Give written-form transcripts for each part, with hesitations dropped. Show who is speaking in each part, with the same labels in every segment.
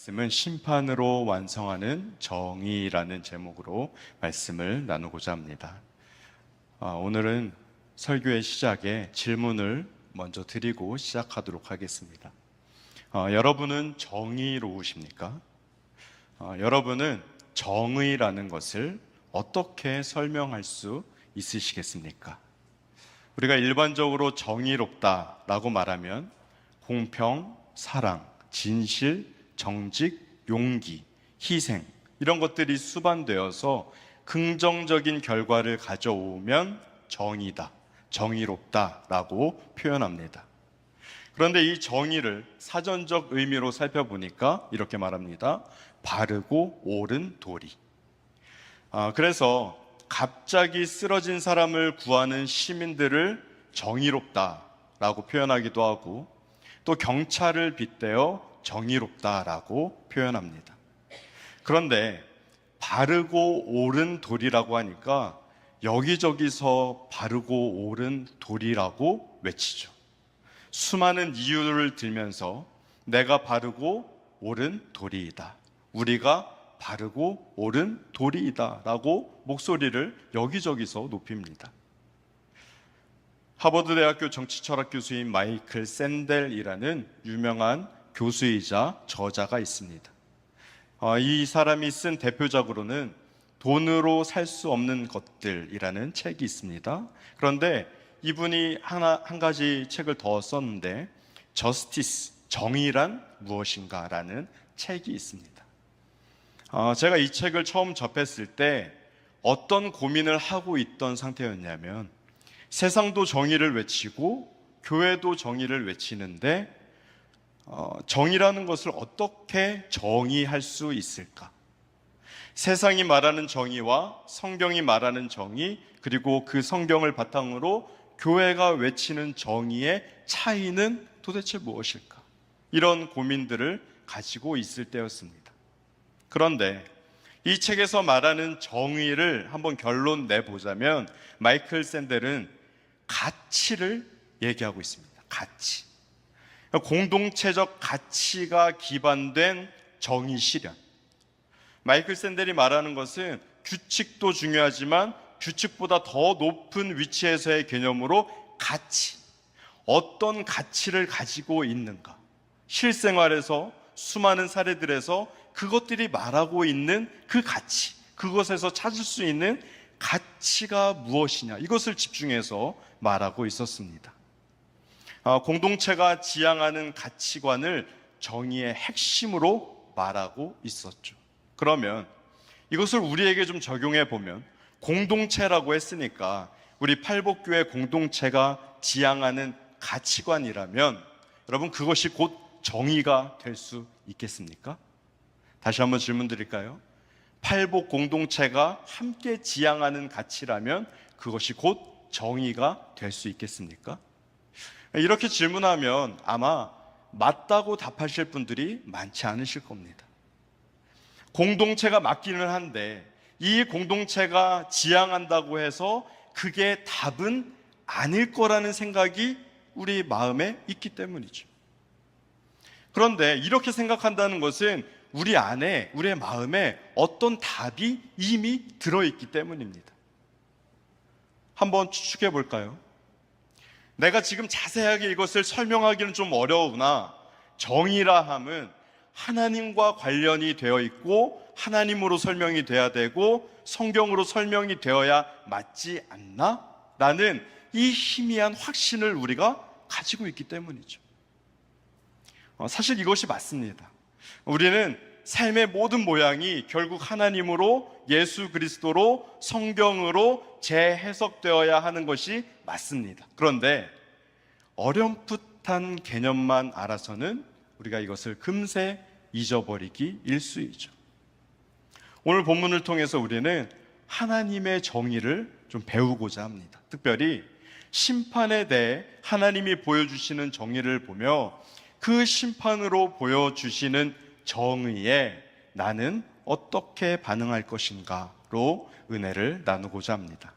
Speaker 1: 말씀은 심판으로 완성하는 정의라는 제목으로 말씀을 나누고자 합니다. 오늘은 설교의 시작에 질문을 먼저 드리고 시작하도록 하겠습니다. 여러분은 정의로우십니까? 여러분은 정의라는 것을 어떻게 설명할 수 있으시겠습니까? 우리가 일반적으로 정의롭다라고 말하면 공평, 사랑, 진실, 정직, 용기, 희생 이런 것들이 수반되어서 긍정적인 결과를 가져오면 정의다, 정의롭다라고 표현합니다. 그런데 이 정의를 사전적 의미로 살펴보니까 이렇게 말합니다. 바르고 옳은 도리. 그래서 갑자기 쓰러진 사람을 구하는 시민들을 정의롭다라고 표현하기도 하고 또 경찰을 빗대어 정의롭다라고 표현합니다. 그런데 바르고 옳은 도리라고 하니까 여기저기서 바르고 옳은 도리라고 외치죠. 수많은 이유를 들면서 내가 바르고 옳은 도리이다, 우리가 바르고 옳은 도리이다 라고 목소리를 여기저기서 높입니다. 하버드대학교 정치철학 교수인 마이클 샌델이라는 유명한 교수이자 저자가 있습니다. 이 사람이 쓴 대표작으로는 돈으로 살 수 없는 것들이라는 책이 있습니다. 그런데 이분이 한 가지 책을 더 썼는데 저스티스, 정의란 무엇인가 라는 책이 있습니다. 제가 이 책을 처음 접했을 때 어떤 고민을 하고 있던 상태였냐면 세상도 정의를 외치고 교회도 정의를 외치는데 정의라는 것을 어떻게 정의할 수 있을까? 세상이 말하는 정의와 성경이 말하는 정의, 그리고 그 성경을 바탕으로 교회가 외치는 정의의 차이는 도대체 무엇일까? 이런 고민들을 가지고 있을 때였습니다. 그런데 이 책에서 말하는 정의를 한번 결론 내보자면 마이클 샌델은 가치를 얘기하고 있습니다. 가치. 공동체적 가치가 기반된 정의 실현. 마이클 샌델이 말하는 것은 규칙도 중요하지만 규칙보다 더 높은 위치에서의 개념으로 가치. 어떤 가치를 가지고 있는가? 실생활에서 수많은 사례들에서 그것들이 말하고 있는 그 가치, 그것에서 찾을 수 있는 가치가 무엇이냐, 이것을 집중해서 말하고 있었습니다. 공동체가 지향하는 가치관을 정의의 핵심으로 말하고 있었죠. 그러면 이것을 우리에게 좀 적용해 보면 공동체라고 했으니까 우리 팔복교회 공동체가 지향하는 가치관이라면 여러분 그것이 곧 정의가 될 수 있겠습니까? 다시 한번 질문 드릴까요? 팔복 공동체가 함께 지향하는 가치라면 그것이 곧 정의가 될 수 있겠습니까? 이렇게 질문하면 아마 맞다고 답하실 분들이 많지 않으실 겁니다. 공동체가 맞기는 한데 이 공동체가 지향한다고 해서 그게 답은 아닐 거라는 생각이 우리 마음에 있기 때문이죠. 그런데 이렇게 생각한다는 것은 우리 안에, 우리의 마음에 어떤 답이 이미 들어있기 때문입니다. 한번 추측해 볼까요? 내가 지금 자세하게 이것을 설명하기는 좀 어려우나 정의라 함은 하나님과 관련이 되어 있고 하나님으로 설명이 돼야 되고 성경으로 설명이 되어야 맞지 않나? 라는 이 희미한 확신을 우리가 가지고 있기 때문이죠. 사실 이것이 맞습니다. 우리는 삶의 모든 모양이 결국 하나님으로, 예수 그리스도로, 성경으로 재해석되어야 하는 것이 맞습니다. 그런데 어렴풋한 개념만 알아서는 우리가 이것을 금세 잊어버리기 일쑤이죠. 오늘 본문을 통해서 우리는 하나님의 정의를 좀 배우고자 합니다. 특별히 심판에 대해 하나님이 보여주시는 정의를 보며 그 심판으로 보여주시는 정의에 나는 어떻게 반응할 것인가로 은혜를 나누고자 합니다.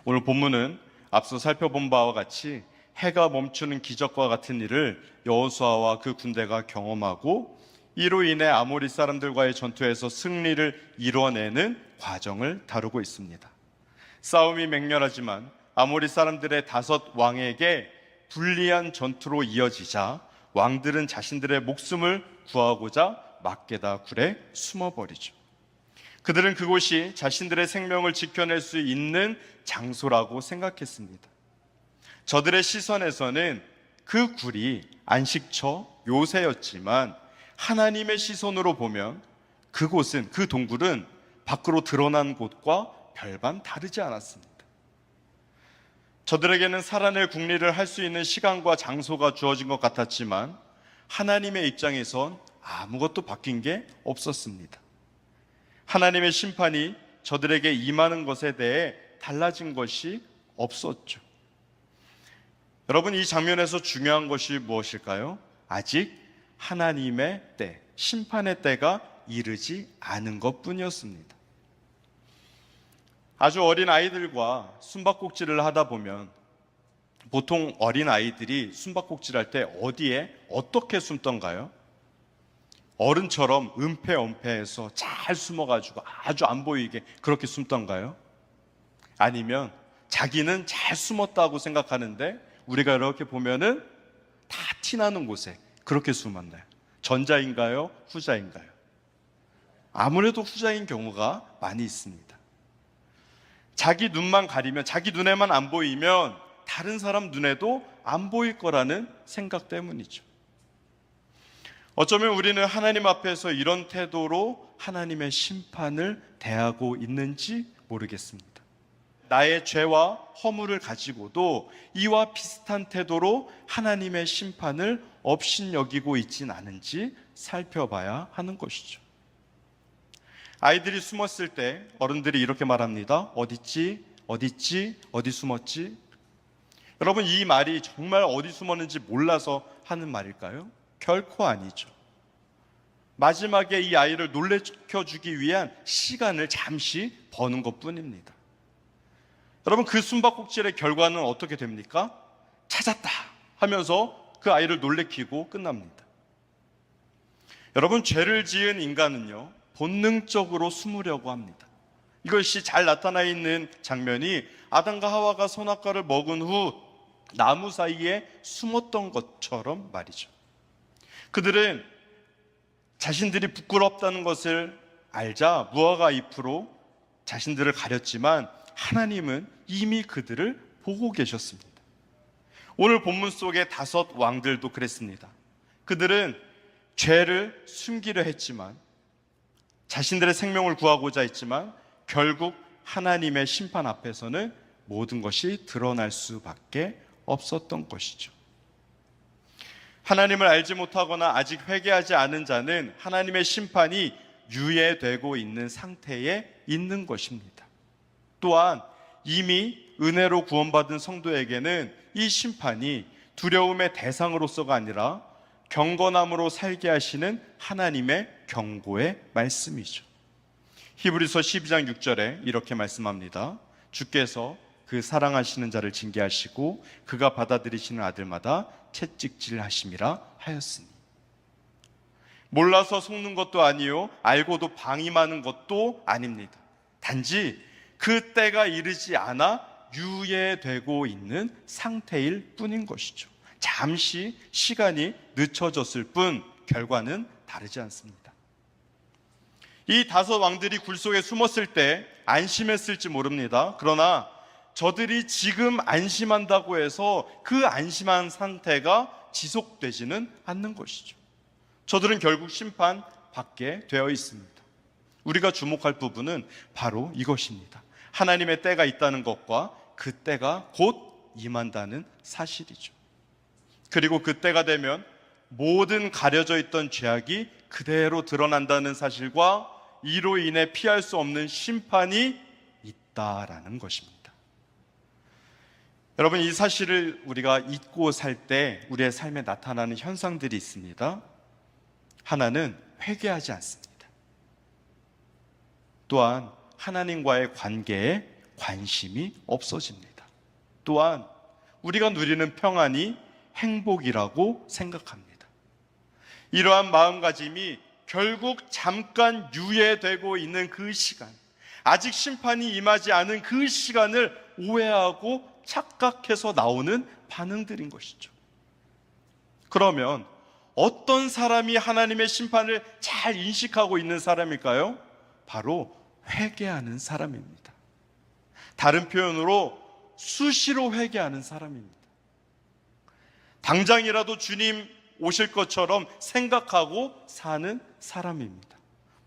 Speaker 1: 오늘 본문은 앞서 살펴본 바와 같이 해가 멈추는 기적과 같은 일을 여호수아와 그 군대가 경험하고 이로 인해 아모리 사람들과의 전투에서 승리를 이뤄내는 과정을 다루고 있습니다. 싸움이 맹렬하지만 아모리 사람들의 5 왕에게 불리한 전투로 이어지자 왕들은 자신들의 목숨을 구하고자 막게다 굴에 숨어버리죠. 그들은 그곳이 자신들의 생명을 지켜낼 수 있는 장소라고 생각했습니다. 저들의 시선에서는 그 굴이 안식처, 요새였지만 하나님의 시선으로 보면 그곳은, 그 동굴은 밖으로 드러난 곳과 별반 다르지 않았습니다. 저들에게는 살아낼 국리를 할 수 있는 시간과 장소가 주어진 것 같았지만 하나님의 입장에선 아무것도 바뀐 게 없었습니다. 하나님의 심판이 저들에게 임하는 것에 대해 달라진 것이 없었죠. 여러분, 이 장면에서 중요한 것이 무엇일까요? 아직 하나님의 때, 심판의 때가 이르지 않은 것뿐이었습니다. 아주 어린 아이들과 숨바꼭질을 하다 보면 보통 어린 아이들이 숨바꼭질할 때 어디에 어떻게 숨던가요? 어른처럼 은폐엄폐해서 잘 숨어가지고 아주 안 보이게 그렇게 숨던가요? 아니면 자기는 잘 숨었다고 생각하는데 우리가 이렇게 보면은 다 티나는 곳에 그렇게 숨었나요? 전자인가요? 후자인가요? 아무래도 후자인 경우가 많이 있습니다. 자기 눈만 가리면, 자기 눈에만 안 보이면 다른 사람 눈에도 안 보일 거라는 생각 때문이죠. 어쩌면 우리는 하나님 앞에서 이런 태도로 하나님의 심판을 대하고 있는지 모르겠습니다. 나의 죄와 허물을 가지고도 이와 비슷한 태도로 하나님의 심판을 업신여기고 있진 않은지 살펴봐야 하는 것이죠. 아이들이 숨었을 때 어른들이 이렇게 말합니다. 어딨지? 어딨지? 어디 숨었지? 여러분, 이 말이 정말 어디 숨었는지 몰라서 하는 말일까요? 결코 아니죠. 마지막에 이 아이를 놀래켜주기 위한 시간을 잠시 버는 것뿐입니다. 여러분, 그 숨바꼭질의 결과는 어떻게 됩니까? 찾았다 하면서 그 아이를 놀래키고 끝납니다. 여러분, 죄를 지은 인간은요, 본능적으로 숨으려고 합니다. 이것이 잘 나타나 있는 장면이 아담과 하와가 선악과를 먹은 후 나무 사이에 숨었던 것처럼 말이죠. 그들은 자신들이 부끄럽다는 것을 알자 무화과 잎으로 자신들을 가렸지만 하나님은 이미 그들을 보고 계셨습니다. 오늘 본문 속의 5 왕들도 그랬습니다. 그들은 죄를 숨기려 했지만, 자신들의 생명을 구하고자 했지만 결국 하나님의 심판 앞에서는 모든 것이 드러날 수밖에 없었던 것이죠. 하나님을 알지 못하거나 아직 회개하지 않은 자는 하나님의 심판이 유예되고 있는 상태에 있는 것입니다. 또한 이미 은혜로 구원받은 성도에게는 이 심판이 두려움의 대상으로서가 아니라 경건함으로 살게 하시는 하나님의 경고의 말씀이죠. 히브리서 12장 6절에 이렇게 말씀합니다. 주께서 그 사랑하시는 자를 징계하시고 그가 받아들이시는 아들마다 채찍질하심이라 하였으니. 몰라서 속는 것도 아니요 알고도 방임하는 것도 아닙니다. 단지 그 때가 이르지 않아 유예되고 있는 상태일 뿐인 것이죠. 잠시 시간이 늦춰졌을 뿐 결과는 다르지 않습니다. 이 5 왕들이 굴 속에 숨었을 때 안심했을지 모릅니다. 그러나 저들이 지금 안심한다고 해서 그 안심한 상태가 지속되지는 않는 것이죠. 저들은 결국 심판받게 되어 있습니다. 우리가 주목할 부분은 바로 이것입니다. 하나님의 때가 있다는 것과 그 때가 곧 임한다는 사실이죠. 그리고 그 때가 되면 모든 가려져 있던 죄악이 그대로 드러난다는 사실과 이로 인해 피할 수 없는 심판이 있다라는 것입니다. 여러분, 이 사실을 우리가 잊고 살 때 우리의 삶에 나타나는 현상들이 있습니다. 하나는 회개하지 않습니다. 또한 하나님과의 관계에 관심이 없어집니다. 또한 우리가 누리는 평안이 행복이라고 생각합니다. 이러한 마음가짐이 결국 잠깐 유예되고 있는 그 시간, 아직 심판이 임하지 않은 그 시간을 오해하고 착각해서 나오는 반응들인 것이죠. 그러면 어떤 사람이 하나님의 심판을 잘 인식하고 있는 사람일까요? 바로 회개하는 사람입니다. 다른 표현으로 수시로 회개하는 사람입니다. 당장이라도 주님 오실 것처럼 생각하고 사는 사람입니다.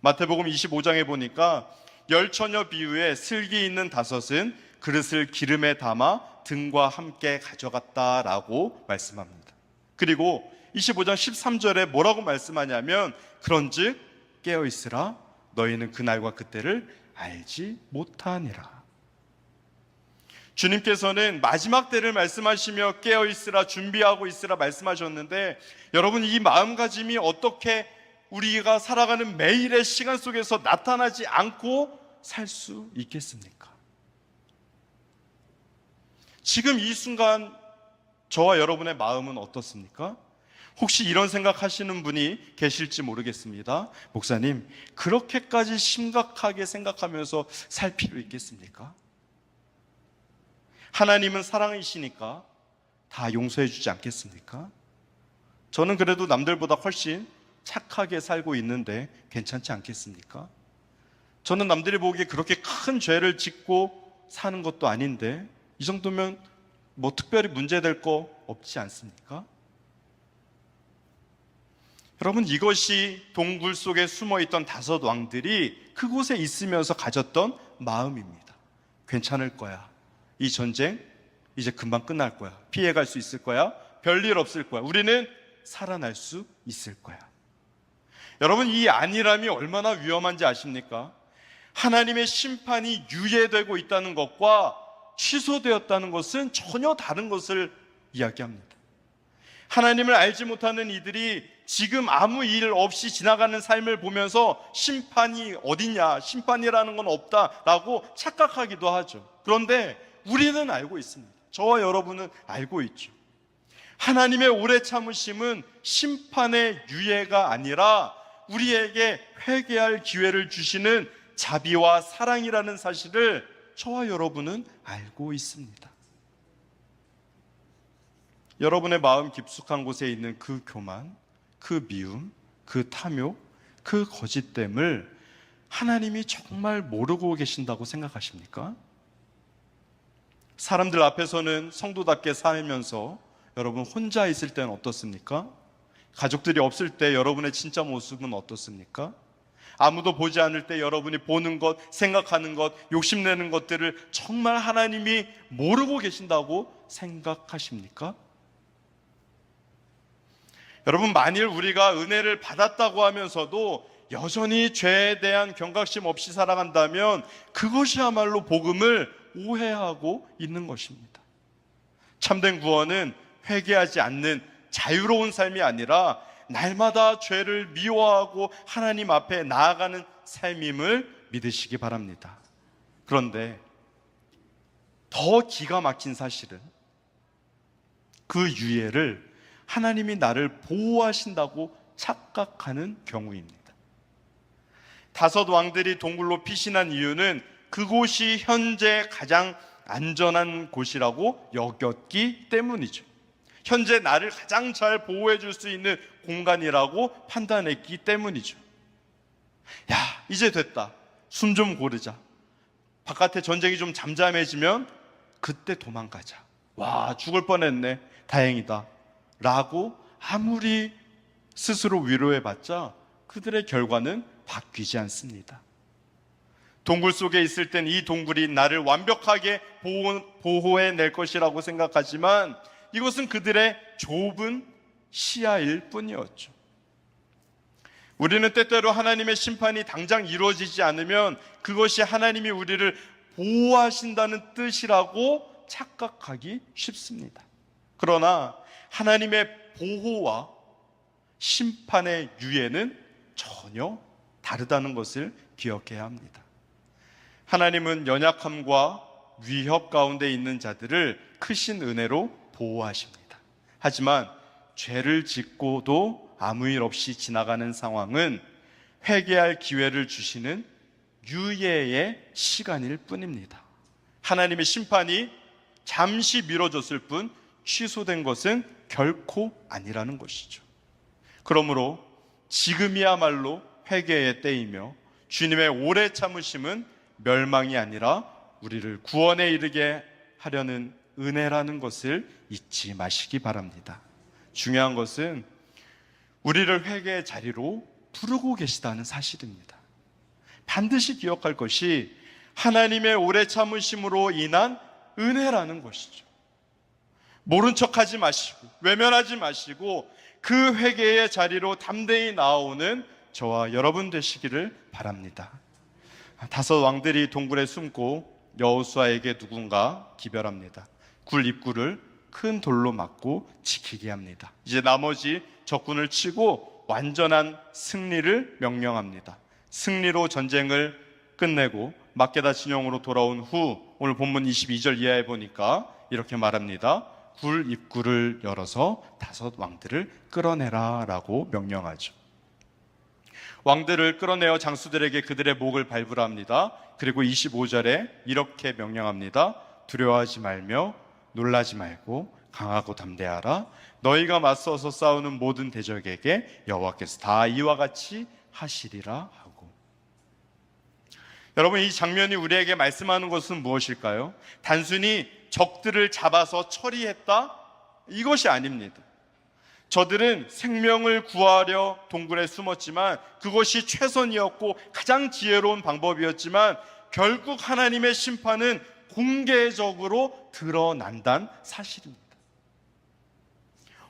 Speaker 1: 마태복음 25장에 보니까 열처녀 비유에 슬기 있는 다섯은 그릇을 기름에 담아 등과 함께 가져갔다라고 말씀합니다. 그리고 25장 13절에 뭐라고 말씀하냐면 그런즉 깨어있으라 너희는 그날과 그때를 알지 못하니라. 주님께서는 마지막 때를 말씀하시며 깨어있으라 준비하고 있으라 말씀하셨는데, 여러분 이 마음가짐이 어떻게 우리가 살아가는 매일의 시간 속에서 나타나지 않고 살 수 있겠습니까? 지금 이 순간 저와 여러분의 마음은 어떻습니까? 혹시 이런 생각하시는 분이 계실지 모르겠습니다. 목사님, 그렇게까지 심각하게 생각하면서 살 필요 있겠습니까? 하나님은 사랑이시니까 다 용서해 주지 않겠습니까? 저는 그래도 남들보다 훨씬 착하게 살고 있는데 괜찮지 않겠습니까? 저는 남들이 보기에 그렇게 큰 죄를 짓고 사는 것도 아닌데 이 정도면 뭐 특별히 문제될 거 없지 않습니까? 여러분, 이것이 동굴 속에 숨어있던 다섯 왕들이 그곳에 있으면서 가졌던 마음입니다. 괜찮을 거야. 이 전쟁 이제 금방 끝날 거야. 피해갈 수 있을 거야. 별일 없을 거야. 우리는 살아날 수 있을 거야. 여러분, 이 안일함이 얼마나 위험한지 아십니까? 하나님의 심판이 유예되고 있다는 것과 취소되었다는 것은 전혀 다른 것을 이야기합니다. 하나님을 알지 못하는 이들이 지금 아무 일 없이 지나가는 삶을 보면서 심판이 어딨냐, 심판이라는 건 없다라고 착각하기도 하죠. 그런데 우리는 알고 있습니다. 저와 여러분은 알고 있죠. 하나님의 오래 참으심은 심판의 유예가 아니라 우리에게 회개할 기회를 주시는 자비와 사랑이라는 사실을 저와 여러분은 알고 있습니다. 여러분의 마음 깊숙한 곳에 있는 그 교만, 그 미움, 그 탐욕, 그 거짓됨을 하나님이 정말 모르고 계신다고 생각하십니까? 사람들 앞에서는 성도답게 살면서 여러분 혼자 있을 때는 어떻습니까? 가족들이 없을 때 여러분의 진짜 모습은 어떻습니까? 아무도 보지 않을 때 여러분이 보는 것, 생각하는 것, 욕심내는 것들을 정말 하나님이 모르고 계신다고 생각하십니까? 여러분, 만일 우리가 은혜를 받았다고 하면서도 여전히 죄에 대한 경각심 없이 살아간다면 그것이야말로 복음을 오해하고 있는 것입니다. 참된 구원은 회개하지 않는 자유로운 삶이 아니라 날마다 죄를 미워하고 하나님 앞에 나아가는 삶임을 믿으시기 바랍니다. 그런데 더 기가 막힌 사실은 그 유예를 하나님이 나를 보호하신다고 착각하는 경우입니다. 다섯 왕들이 동굴로 피신한 이유는 그곳이 현재 가장 안전한 곳이라고 여겼기 때문이죠. 현재 나를 가장 잘 보호해 줄 수 있는 공간이라고 판단했기 때문이죠. 야, 이제 됐다. 숨 좀 고르자. 바깥에 전쟁이 좀 잠잠해지면 그때 도망가자. 와, 죽을 뻔했네. 다행이다. 라고 아무리 스스로 위로해봤자 그들의 결과는 바뀌지 않습니다. 동굴 속에 있을 땐 이 동굴이 나를 완벽하게 보호해낼 것이라고 생각하지만 이것은 그들의 좁은 시야일 뿐이었죠. 우리는 때때로 하나님의 심판이 당장 이루어지지 않으면 그것이 하나님이 우리를 보호하신다는 뜻이라고 착각하기 쉽습니다. 그러나 하나님의 보호와 심판의 유예는 전혀 다르다는 것을 기억해야 합니다. 하나님은 연약함과 위협 가운데 있는 자들을 크신 은혜로 보호하십니다. 하지만 죄를 짓고도 아무 일 없이 지나가는 상황은 회개할 기회를 주시는 유예의 시간일 뿐입니다. 하나님의 심판이 잠시 미뤄졌을 뿐 취소된 것은 결코 아니라는 것이죠. 그러므로 지금이야말로 회개의 때이며 주님의 오래 참으심은 멸망이 아니라 우리를 구원에 이르게 하려는 은혜라는 것을 잊지 마시기 바랍니다. 중요한 것은 우리를 회개의 자리로 부르고 계시다는 사실입니다. 반드시 기억할 것이 하나님의 오래 참으심으로 인한 은혜라는 것이죠. 모른 척하지 마시고 외면하지 마시고 그 회개의 자리로 담대히 나아오는 저와 여러분 되시기를 바랍니다. 5 왕들이 동굴에 숨고 여호수아에게 누군가 기별합니다. 굴 입구를 큰 돌로 막고 지키게 합니다. 이제 나머지 적군을 치고 완전한 승리를 명령합니다. 승리로 전쟁을 끝내고 막게다 진영으로 돌아온 후 오늘 본문 22절 이하에 보니까 이렇게 말합니다. 굴 입구를 열어서 5 왕들을 끌어내라 라고 명령하죠. 왕들을 끌어내어 장수들에게 그들의 목을 밟으라 합니다. 그리고 25절에 이렇게 명령합니다. 두려워하지 말며 놀라지 말고 강하고 담대하라. 너희가 맞서서 싸우는 모든 대적에게 여호와께서 다 이와 같이 하시리라 하고. 여러분, 이 장면이 우리에게 말씀하는 것은 무엇일까요? 단순히 적들을 잡아서 처리했다? 이것이 아닙니다. 저들은 생명을 구하려 동굴에 숨었지만 그것이 최선이었고 가장 지혜로운 방법이었지만 결국 하나님의 심판은 공개적으로 드러난다는 사실입니다.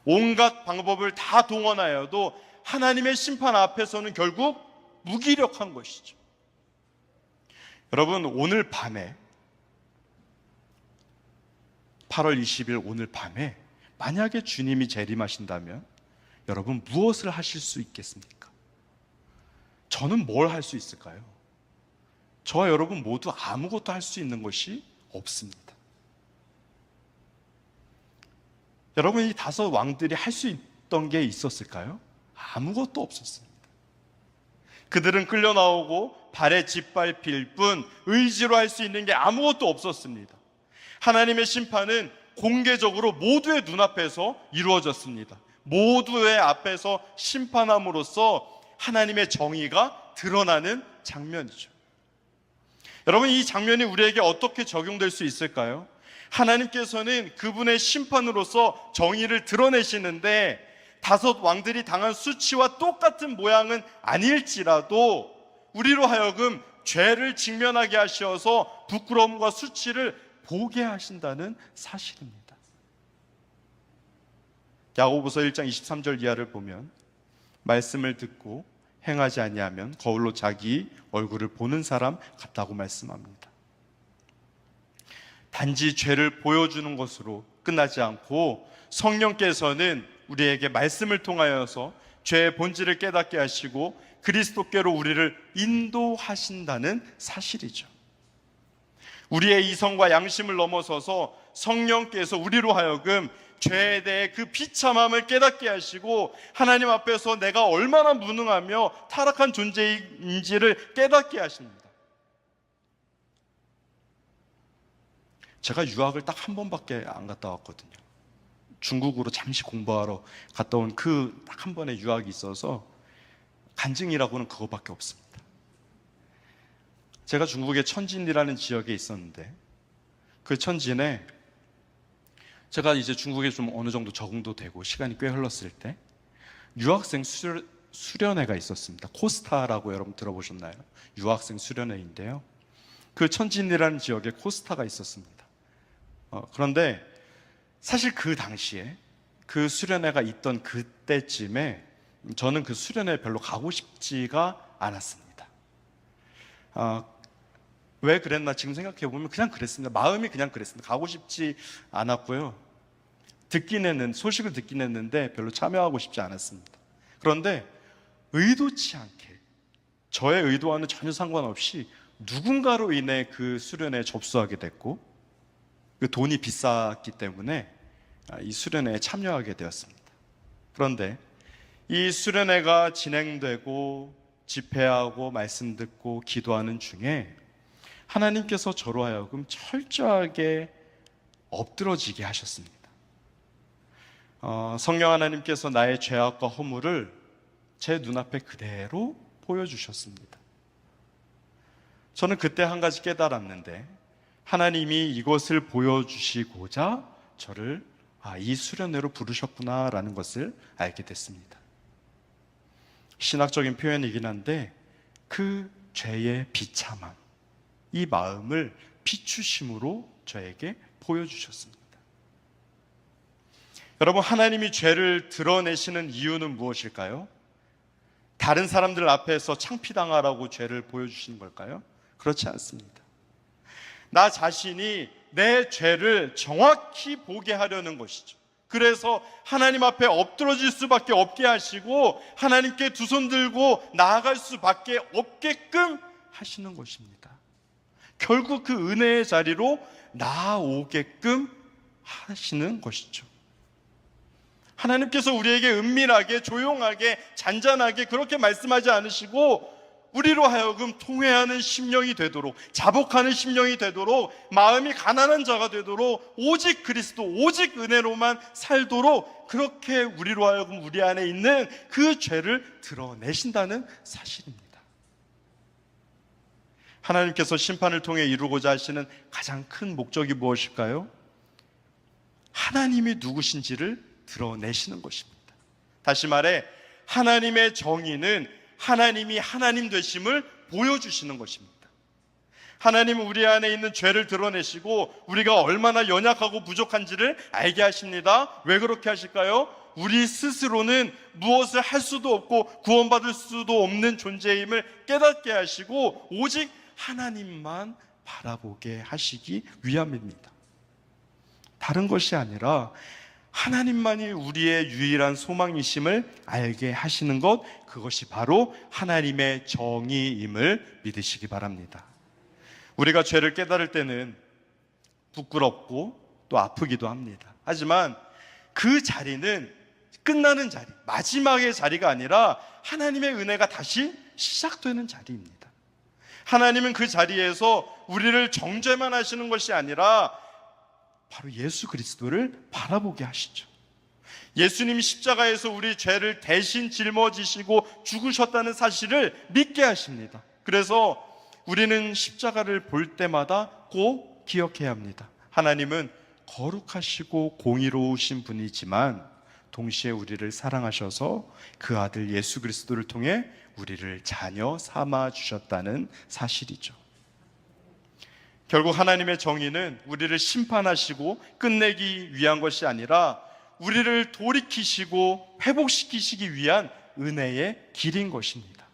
Speaker 1: 온갖 방법을 다 동원하여도 하나님의 심판 앞에서는 결국 무기력한 것이죠. 여러분, 오늘 밤에 8월 20일 오늘 밤에 만약에 주님이 재림하신다면 여러분 무엇을 하실 수 있겠습니까? 저는 뭘 할 수 있을까요? 저와 여러분 모두 아무것도 할 수 있는 것이 없습니다. 여러분, 이 5 왕들이 할 수 있던 게 있었을까요? 아무것도 없었습니다. 그들은 끌려 나오고 발에 짓밟힐 뿐 의지로 할 수 있는 게 아무것도 없었습니다. 하나님의 심판은 공개적으로 모두의 눈앞에서 이루어졌습니다. 모두의 앞에서 심판함으로써 하나님의 정의가 드러나는 장면이죠. 여러분, 이 장면이 우리에게 어떻게 적용될 수 있을까요? 하나님께서는 그분의 심판으로서 정의를 드러내시는데 5 왕들이 당한 수치와 똑같은 모양은 아닐지라도 우리로 하여금 죄를 직면하게 하셔서 부끄러움과 수치를 보게 하신다는 사실입니다. 야고보서 1장 23절 이하를 보면 말씀을 듣고 행하지 아니하면 거울로 자기 얼굴을 보는 사람 같다고 말씀합니다. 단지 죄를 보여주는 것으로 끝나지 않고 성령께서는 우리에게 말씀을 통하여서 죄의 본질을 깨닫게 하시고 그리스도께로 우리를 인도하신다는 사실이죠. 우리의 이성과 양심을 넘어서서 성령께서 우리로 하여금 죄에 대해 그 비참함을 깨닫게 하시고 하나님 앞에서 내가 얼마나 무능하며 타락한 존재인지를 깨닫게 하십니다. 제가 유학을 딱 1번밖에 안 갔다 왔거든요. 중국으로 잠시 공부하러 갔다 온 그 딱 1번의 유학이 있어서 간증이라고는 그거밖에 없습니다. 제가 중국의 천진이라는 지역에 있었는데 그 천진에 제가 이제 중국에 좀 어느 정도 적응도 되고 시간이 꽤 흘렀을 때 유학생 수련회가 있었습니다. 코스타라고 여러분 들어보셨나요? 유학생 수련회인데요. 그 천진이라는 지역에 코스타가 있었습니다. 그런데 사실 그 당시에 그 수련회가 있던 그때쯤에 저는 그 수련회에 별로 가고 싶지가 않았습니다. 왜 그랬나 지금 생각해보면 그냥 그랬습니다. 마음이 그냥 그랬습니다. 가고 싶지 않았고요. 소식을 듣긴 했는데 별로 참여하고 싶지 않았습니다. 그런데 의도치 않게 저의 의도와는 전혀 상관없이 누군가로 인해 그 수련회에 접수하게 됐고 그 돈이 비쌌기 때문에 이 수련회에 참여하게 되었습니다. 그런데 이 수련회가 진행되고 집회하고 말씀 듣고 기도하는 중에 하나님께서 저로 하여금 철저하게 엎드러지게 하셨습니다. 성령 하나님께서 나의 죄악과 허물을 제 눈앞에 그대로 보여주셨습니다. 저는 그때 한 가지 깨달았는데, 하나님이 이것을 보여주시고자 저를 이 수련회로 부르셨구나 라는 것을 알게 됐습니다. 신학적인 표현이긴 한데 그 죄의 비참함, 이 마음을 비추심으로 저에게 보여주셨습니다. 여러분, 하나님이 죄를 드러내시는 이유는 무엇일까요? 다른 사람들 앞에서 창피당하라고 죄를 보여주시는 걸까요? 그렇지 않습니다. 나 자신이 내 죄를 정확히 보게 하려는 것이죠. 그래서 하나님 앞에 엎드러질 수밖에 없게 하시고 하나님께 두 손 들고 나아갈 수밖에 없게끔 하시는 것입니다. 결국 그 은혜의 자리로 나아오게끔 하시는 것이죠. 하나님께서 우리에게 은밀하게, 조용하게, 잔잔하게 그렇게 말씀하지 않으시고 우리로 하여금 통회하는 심령이 되도록, 자복하는 심령이 되도록, 마음이 가난한 자가 되도록, 오직 그리스도, 오직 은혜로만 살도록 그렇게 우리로 하여금 우리 안에 있는 그 죄를 드러내신다는 사실입니다. 하나님께서 심판을 통해 이루고자 하시는 가장 큰 목적이 무엇일까요? 하나님이 누구신지를 드러내시는 것입니다. 다시 말해, 하나님의 정의는 하나님이 하나님 되심을 보여주시는 것입니다. 하나님은 우리 안에 있는 죄를 드러내시고 우리가 얼마나 연약하고 부족한지를 알게 하십니다. 왜 그렇게 하실까요? 우리 스스로는 무엇을 할 수도 없고 구원받을 수도 없는 존재임을 깨닫게 하시고 오직 하나님만 바라보게 하시기 위함입니다. 다른 것이 아니라 하나님만이 우리의 유일한 소망이심을 알게 하시는 것, 그것이 바로 하나님의 정의임을 믿으시기 바랍니다. 우리가 죄를 깨달을 때는 부끄럽고 또 아프기도 합니다. 하지만 그 자리는 끝나는 자리, 마지막의 자리가 아니라 하나님의 은혜가 다시 시작되는 자리입니다. 하나님은 그 자리에서 우리를 정죄만 하시는 것이 아니라 바로 예수 그리스도를 바라보게 하시죠. 예수님이 십자가에서 우리 죄를 대신 짊어지시고 죽으셨다는 사실을 믿게 하십니다. 그래서 우리는 십자가를 볼 때마다 꼭 기억해야 합니다. 하나님은 거룩하시고 공의로우신 분이지만 동시에 우리를 사랑하셔서 그 아들 예수 그리스도를 통해 우리를 자녀 삼아 주셨다는 사실이죠. 결국 하나님의 정의는 우리를 심판하시고 끝내기 위한 것이 아니라 우리를 돌이키시고 회복시키시기 위한 은혜의 길인 것입니다.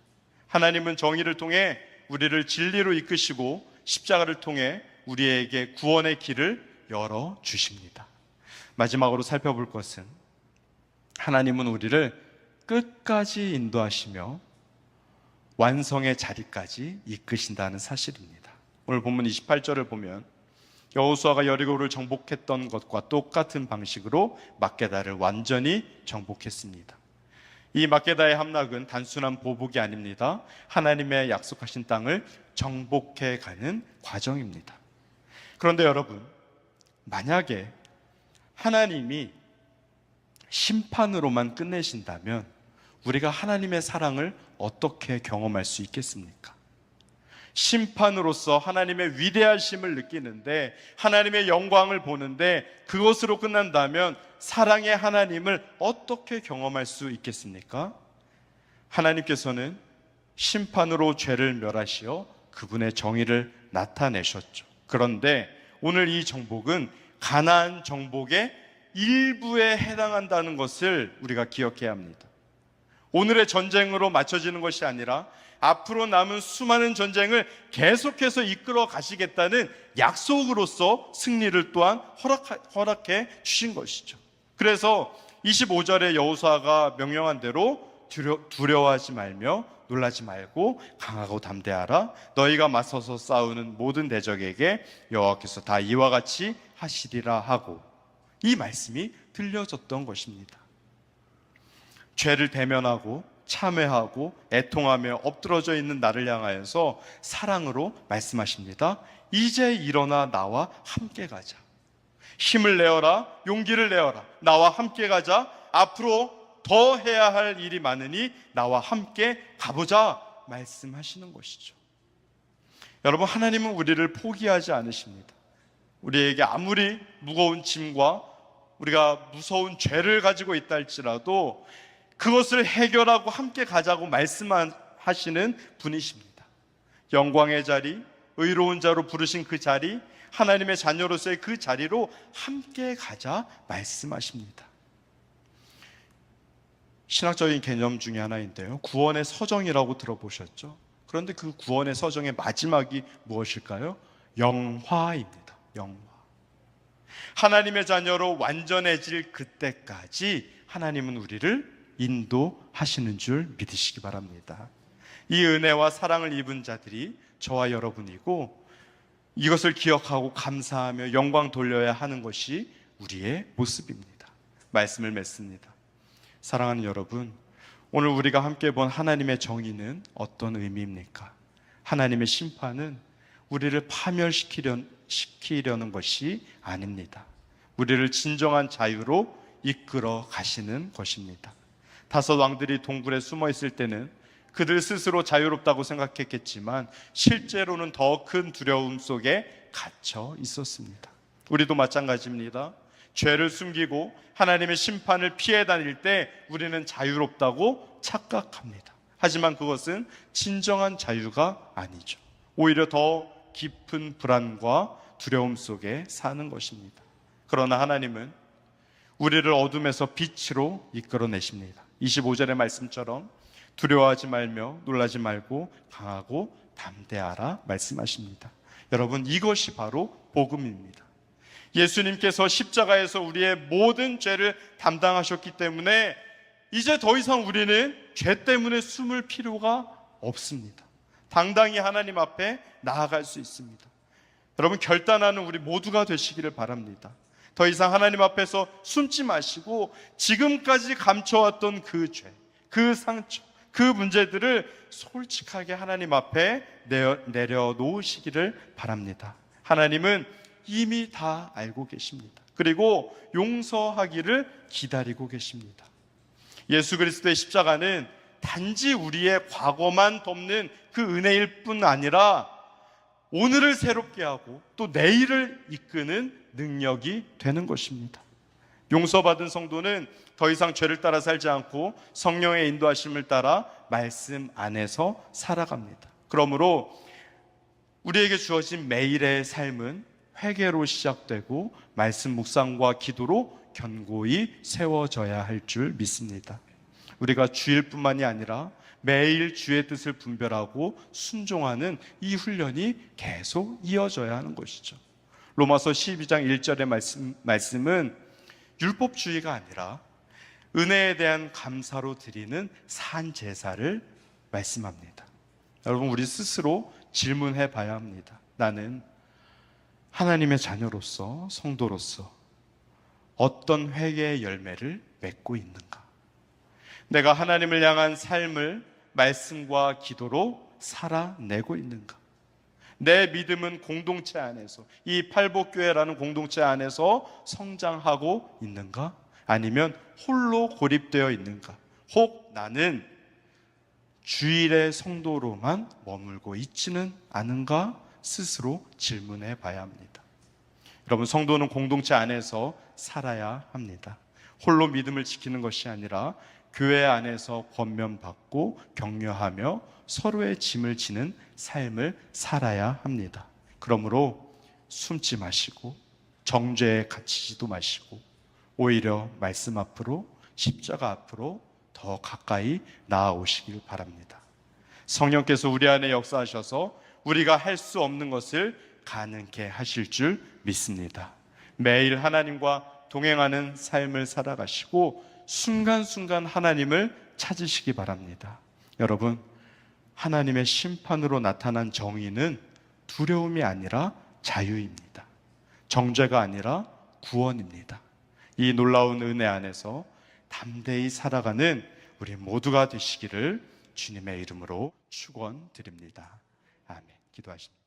Speaker 1: 하나님은 정의를 통해 우리를 진리로 이끄시고 십자가를 통해 우리에게 구원의 길을 열어주십니다. 마지막으로 살펴볼 것은 하나님은 우리를 끝까지 인도하시며 완성의 자리까지 이끄신다는 사실입니다. 오늘 본문 28절을 보면 여호수아가 여리고를 정복했던 것과 똑같은 방식으로 막게다를 완전히 정복했습니다. 이 막게다의 함락은 단순한 보복이 아닙니다. 하나님의 약속하신 땅을 정복해 가는 과정입니다. 그런데 여러분, 만약에 하나님이 심판으로만 끝내신다면 우리가 하나님의 사랑을 어떻게 경험할 수 있겠습니까? 심판으로서 하나님의 위대하심을 느끼는데, 하나님의 영광을 보는데 그것으로 끝난다면 사랑의 하나님을 어떻게 경험할 수 있겠습니까? 하나님께서는 심판으로 죄를 멸하시어 그분의 정의를 나타내셨죠. 그런데 오늘 이 정복은 가나안 정복의 일부에 해당한다는 것을 우리가 기억해야 합니다. 오늘의 전쟁으로 맞춰지는 것이 아니라 앞으로 남은 수많은 전쟁을 계속해서 이끌어 가시겠다는 약속으로서 승리를 또한 허락해 주신 것이죠. 그래서 25절에 여호수아가 명령한 대로 두려워하지 말며 놀라지 말고 강하고 담대하라. 너희가 맞서서 싸우는 모든 대적에게 여호와께서 다 이와 같이 하시리라 하고, 이 말씀이 들려졌던 것입니다. 죄를 대면하고 참회하고 애통하며 엎드러져 있는 나를 향하여서 사랑으로 말씀하십니다. 이제 일어나 나와 함께 가자. 힘을 내어라, 용기를 내어라. 나와 함께 가자. 앞으로 더 해야 할 일이 많으니 나와 함께 가보자 말씀하시는 것이죠. 여러분, 하나님은 우리를 포기하지 않으십니다. 우리에게 아무리 무거운 짐과 우리가 무서운 죄를 가지고 있다 할지라도 그것을 해결하고 함께 가자고 말씀하시는 분이십니다. 영광의 자리, 의로운 자로 부르신 그 자리, 하나님의 자녀로서의 그 자리로 함께 가자 말씀하십니다. 신학적인 개념 중에 하나인데요, 구원의 서정이라고 들어보셨죠? 그런데 그 구원의 서정의 마지막이 무엇일까요? 영화입니다. 영화. 하나님의 자녀로 완전해질 그때까지 하나님은 우리를 인도하시는 줄 믿으시기 바랍니다. 이 은혜와 사랑을 입은 자들이 저와 여러분이고, 이것을 기억하고 감사하며 영광 돌려야 하는 것이 우리의 모습입니다. 말씀을 맺습니다. 사랑하는 여러분, 오늘 우리가 함께 본 하나님의 정의는 어떤 의미입니까? 하나님의 심판은 우리를 파멸시키려는 것이 아닙니다. 우리를 진정한 자유로 이끌어 가시는 것입니다. 5 왕들이 동굴에 숨어 있을 때는 그들 스스로 자유롭다고 생각했겠지만 실제로는 더 큰 두려움 속에 갇혀 있었습니다. 우리도 마찬가지입니다. 죄를 숨기고 하나님의 심판을 피해 다닐 때 우리는 자유롭다고 착각합니다. 하지만 그것은 진정한 자유가 아니죠. 오히려 더 깊은 불안과 두려움 속에 사는 것입니다. 그러나 하나님은 우리를 어둠에서 빛으로 이끌어내십니다. 25절의 말씀처럼 두려워하지 말며 놀라지 말고 강하고 담대하라 말씀하십니다. 여러분, 이것이 바로 복음입니다. 예수님께서 십자가에서 우리의 모든 죄를 담당하셨기 때문에 이제 더 이상 우리는 죄 때문에 숨을 필요가 없습니다. 당당히 하나님 앞에 나아갈 수 있습니다. 여러분, 결단하는 우리 모두가 되시기를 바랍니다. 더 이상 하나님 앞에서 숨지 마시고 지금까지 감춰왔던 그 죄, 그 상처, 그 문제들을 솔직하게 하나님 앞에 내려놓으시기를 바랍니다. 하나님은 이미 다 알고 계십니다. 그리고 용서하기를 기다리고 계십니다. 예수 그리스도의 십자가는 단지 우리의 과거만 덮는 그 은혜일 뿐 아니라 오늘을 새롭게 하고 또 내일을 이끄는 능력이 되는 것입니다. 용서받은 성도는 더 이상 죄를 따라 살지 않고 성령의 인도하심을 따라 말씀 안에서 살아갑니다. 그러므로 우리에게 주어진 매일의 삶은 회개로 시작되고 말씀 묵상과 기도로 견고히 세워져야 할 줄 믿습니다. 우리가 주일 뿐만이 아니라 매일 주의 뜻을 분별하고 순종하는 이 훈련이 계속 이어져야 하는 것이죠. 로마서 12장 1절의 말씀은 율법주의가 아니라 은혜에 대한 감사로 드리는 산 제사를 말씀합니다. 여러분, 우리 스스로 질문해 봐야 합니다. 나는 하나님의 자녀로서, 성도로서 어떤 회개의 열매를 맺고 있는가? 내가 하나님을 향한 삶을 말씀과 기도로 살아내고 있는가? 내 믿음은 공동체 안에서, 이 팔복교회라는 공동체 안에서 성장하고 있는가? 아니면 홀로 고립되어 있는가? 혹 나는 주일의 성도로만 머물고 있지는 않은가? 스스로 질문해 봐야 합니다. 여러분, 성도는 공동체 안에서 살아야 합니다. 홀로 믿음을 지키는 것이 아니라 교회 안에서 권면받고 격려하며 서로의 짐을 지는 삶을 살아야 합니다. 그러므로 숨지 마시고 정죄에 갇히지도 마시고 오히려 말씀 앞으로, 십자가 앞으로 더 가까이 나아오시길 바랍니다. 성령께서 우리 안에 역사하셔서 우리가 할 수 없는 것을 가능케 하실 줄 믿습니다. 매일 하나님과 동행하는 삶을 살아가시고 순간순간 하나님을 찾으시기 바랍니다. 여러분, 하나님의 심판으로 나타난 정의는 두려움이 아니라 자유입니다. 정죄가 아니라 구원입니다. 이 놀라운 은혜 안에서 담대히 살아가는 우리 모두가 되시기를 주님의 이름으로 축원드립니다. 아멘. 기도하십니다.